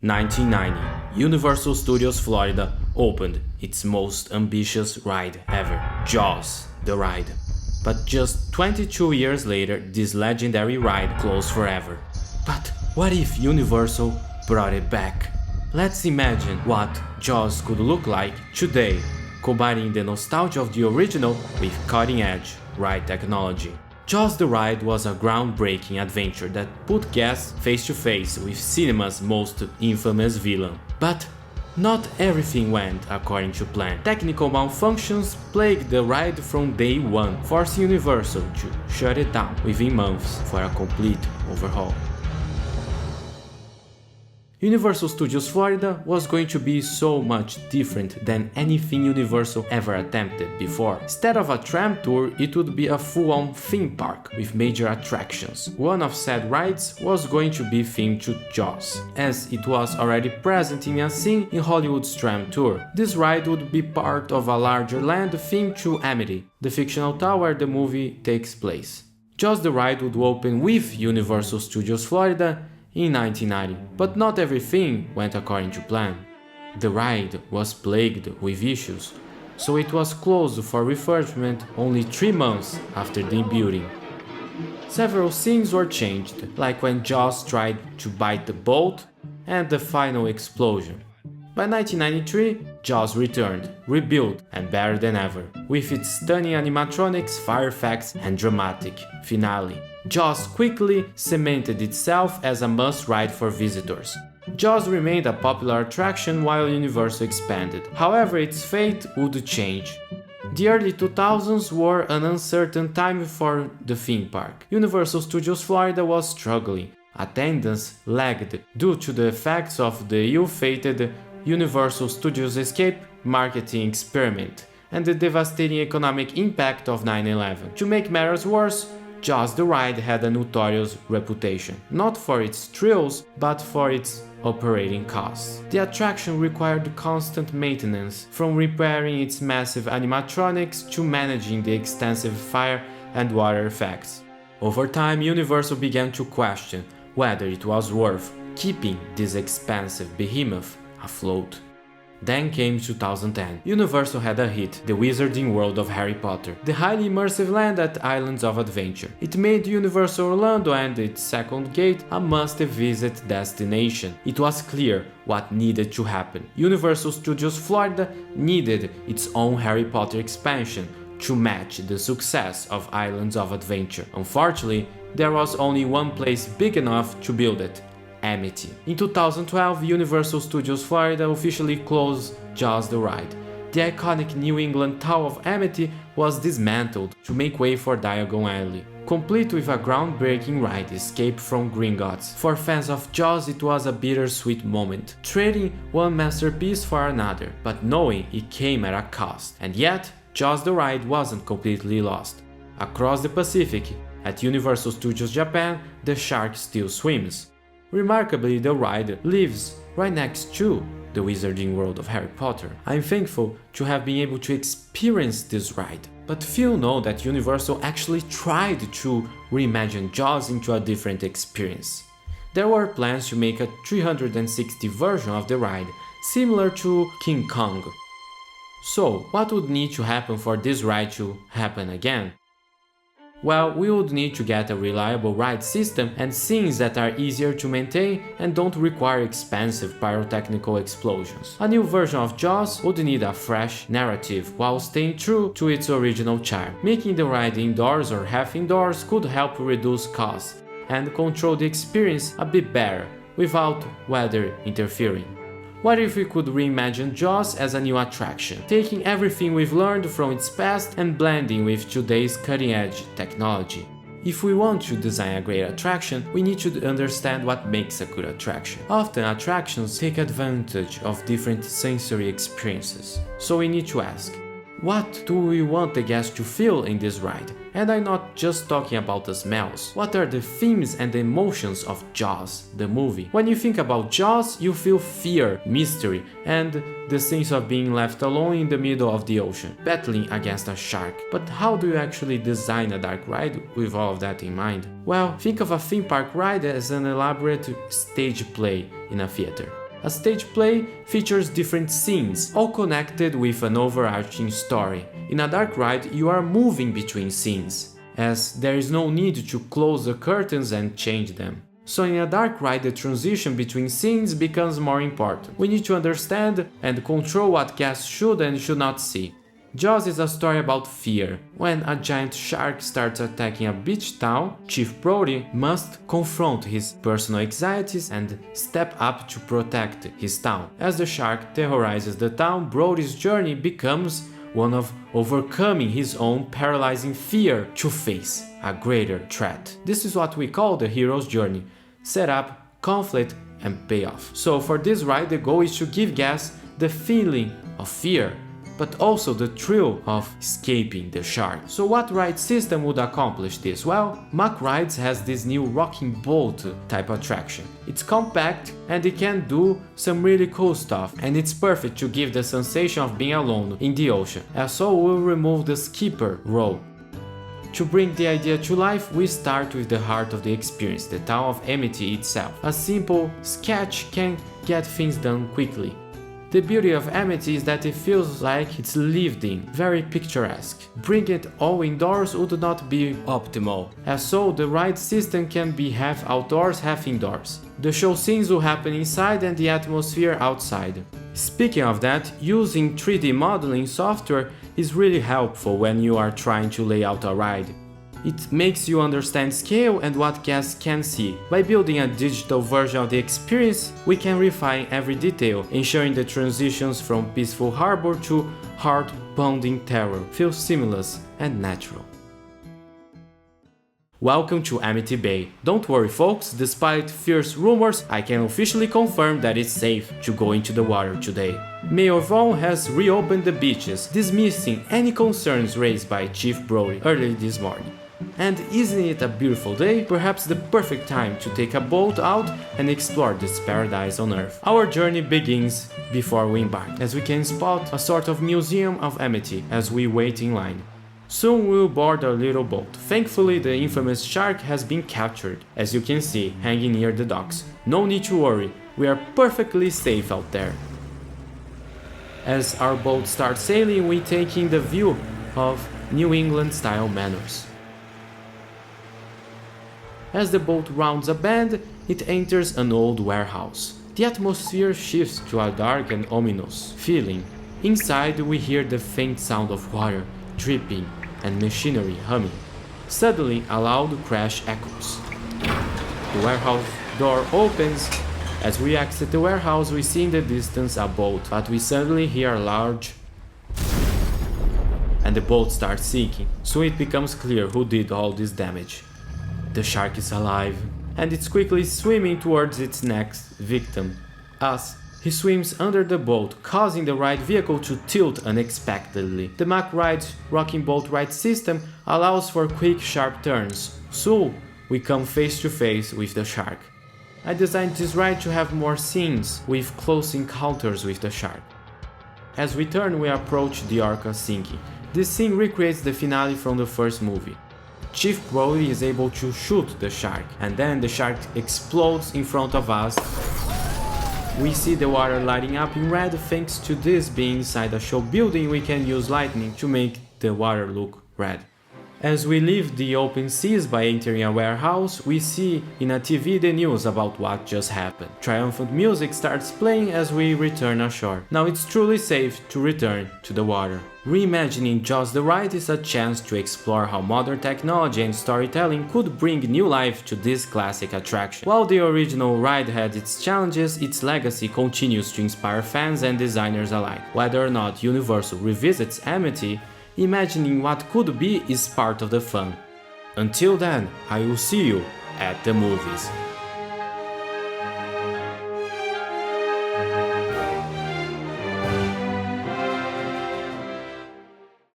1990, Universal Studios Florida opened its most ambitious ride ever, Jaws, the ride. But just 22 years later, this legendary ride closed forever. But what if Universal brought it back? Let's imagine what Jaws could look like today, combining the nostalgia of the original with cutting-edge ride technology. Jaws the Ride was a groundbreaking adventure that put guests face to face with cinema's most infamous villain. But not everything went according to plan. Technical malfunctions plagued the ride from day one, forcing Universal to shut it down within months for a complete overhaul. Universal Studios Florida was going to be so much different than anything Universal ever attempted before. Instead of a tram tour, it would be a full-on theme park with major attractions. One of said rides was going to be themed to Jaws, as it was already present in a scene in Hollywood's tram tour. This ride would be part of a larger land themed to Amity, the fictional town where the movie takes place. Jaws the Ride would open with Universal Studios Florida in 1990, but not everything went according to plan. The ride was plagued with issues, so it was closed for refurbishment only 3 months after debuting. Several scenes were changed, like when Jaws tried to bite the boat and the final explosion. By 1993, Jaws returned, rebuilt and better than ever, with its stunning animatronics, fire effects and dramatic finale. Jaws quickly cemented itself as a must-ride for visitors. Jaws remained a popular attraction while Universal expanded. However, its fate would change. The early 2000s were an uncertain time for the theme park. Universal Studios Florida was struggling. Attendance lagged due to the effects of the ill-fated Universal Studios Escape marketing experiment and the devastating economic impact of 9/11. To make matters worse, Jaws the Ride had a notorious reputation, not for its thrills, but for its operating costs. The attraction required constant maintenance, from repairing its massive animatronics to managing the extensive fire and water effects. Over time, Universal began to question whether it was worth keeping this expensive behemoth afloat. Then came 2010. Universal had a hit, the Wizarding World of Harry Potter, the highly immersive land at Islands of Adventure. It made Universal Orlando and its second gate a must-visit destination. It was clear what needed to happen. Universal Studios Florida needed its own Harry Potter expansion to match the success of Islands of Adventure. Unfortunately, there was only one place big enough to build it: Amity. In 2012, Universal Studios Florida officially closed Jaws the Ride. The iconic New England town of Amity was dismantled to make way for Diagon Alley, complete with a groundbreaking ride, Escape from Gringotts. For fans of Jaws, it was a bittersweet moment, trading one masterpiece for another, but knowing it came at a cost. And yet, Jaws the Ride wasn't completely lost. Across the Pacific, at Universal Studios Japan, the shark still swims. Remarkably, the ride lives right next to the Wizarding World of Harry Potter. I'm thankful to have been able to experience this ride, but few know that Universal actually tried to reimagine Jaws into a different experience. There were plans to make a 360 version of the ride, similar to King Kong. So, what would need to happen for this ride to happen again? Well, we would need to get a reliable ride system and scenes that are easier to maintain and don't require expensive pyrotechnical explosions. A new version of Jaws would need a fresh narrative while staying true to its original charm. Making the ride indoors or half indoors could help reduce costs and control the experience a bit better without weather interfering. What if we could reimagine Jaws as a new attraction, taking everything we've learned from its past and blending with today's cutting-edge technology? If we want to design a great attraction, we need to understand what makes a good attraction. Often attractions take advantage of different sensory experiences, so we need to ask, what do we want the guests to feel in this ride? And I'm not just talking about the smells. What are the themes and the emotions of Jaws, the movie? When you think about Jaws, you feel fear, mystery, and the sense of being left alone in the middle of the ocean, battling against a shark. But how do you actually design a dark ride with all of that in mind? Well, think of a theme park ride as an elaborate stage play in a theater. A stage play features different scenes, all connected with an overarching story. In a dark ride, you are moving between scenes, as there is no need to close the curtains and change them. So in a dark ride, the transition between scenes becomes more important. We need to understand and control what guests should and should not see. Jaws is a story about fear. When a giant shark starts attacking a beach town, Chief Brody must confront his personal anxieties and step up to protect his town. As the shark terrorizes the town, Brody's journey becomes one of overcoming his own paralyzing fear to face a greater threat. This is what we call the hero's journey: setup, conflict, and payoff. So for this ride, the goal is to give guests the feeling of fear, but also the thrill of escaping the shark. So what ride system would accomplish this? Well, Mack Rides has this new rocking boat type attraction. It's compact and it can do some really cool stuff, and it's perfect to give the sensation of being alone in the ocean. And so we'll remove the skipper role. To bring the idea to life, we start with the heart of the experience, the town of Amity itself. A simple sketch can get things done quickly. The beauty of Amity is that it feels like it's lived in, very picturesque. Bring it all indoors would not be optimal, as so the ride system can be half outdoors, half indoors. The show scenes will happen inside and the atmosphere outside. Speaking of that, using 3D modeling software is really helpful when you are trying to lay out a ride. It makes you understand scale and what guests can see. By building a digital version of the experience, we can refine every detail, ensuring the transitions from peaceful harbor to heart-pounding terror feel seamless and natural. Welcome to Amity Bay. Don't worry folks, despite fierce rumors, I can officially confirm that it's safe to go into the water today. Mayor Vaughn has reopened the beaches, dismissing any concerns raised by Chief Brody early this morning. And isn't it a beautiful day? Perhaps the perfect time to take a boat out and explore this paradise on Earth. Our journey begins before we embark, as we can spot a sort of museum of Amity as we wait in line. Soon we'll board our little boat. Thankfully, the infamous shark has been captured, as you can see, hanging near the docks. No need to worry, we are perfectly safe out there. As our boat starts sailing, we take in the view of New England-style manors. As the boat rounds a bend, it enters an old warehouse. The atmosphere shifts to a dark and ominous feeling. Inside, we hear the faint sound of water dripping and machinery humming. Suddenly, a loud crash echoes. The warehouse door opens. As we exit the warehouse, we see in the distance a boat, but we suddenly hear a large and the boat starts sinking. So it becomes clear who did all this damage. The shark is alive, and it's quickly swimming towards its next victim, us. He swims under the boat, causing the ride vehicle to tilt unexpectedly. The Mack Ride's rocking boat ride system allows for quick, sharp turns, so we come face to face with the shark. I designed this ride to have more scenes with close encounters with the shark. As we turn, we approach the orca sinking. This scene recreates the finale from the first movie. Chief Brody is able to shoot the shark, and then the shark explodes in front of us. We see the water lighting up in red. Thanks to this being inside a show building, we can use lightning to make the water look red. As we leave the open seas by entering a warehouse, we see in a TV the news about what just happened. Triumphant music starts playing as we return ashore. Now it's truly safe to return to the water. Reimagining Jaws the Ride is a chance to explore how modern technology and storytelling could bring new life to this classic attraction. While the original ride had its challenges, its legacy continues to inspire fans and designers alike. Whether or not Universal revisits Amity, imagining what could be is part of the fun. Until then, I will see you at the movies.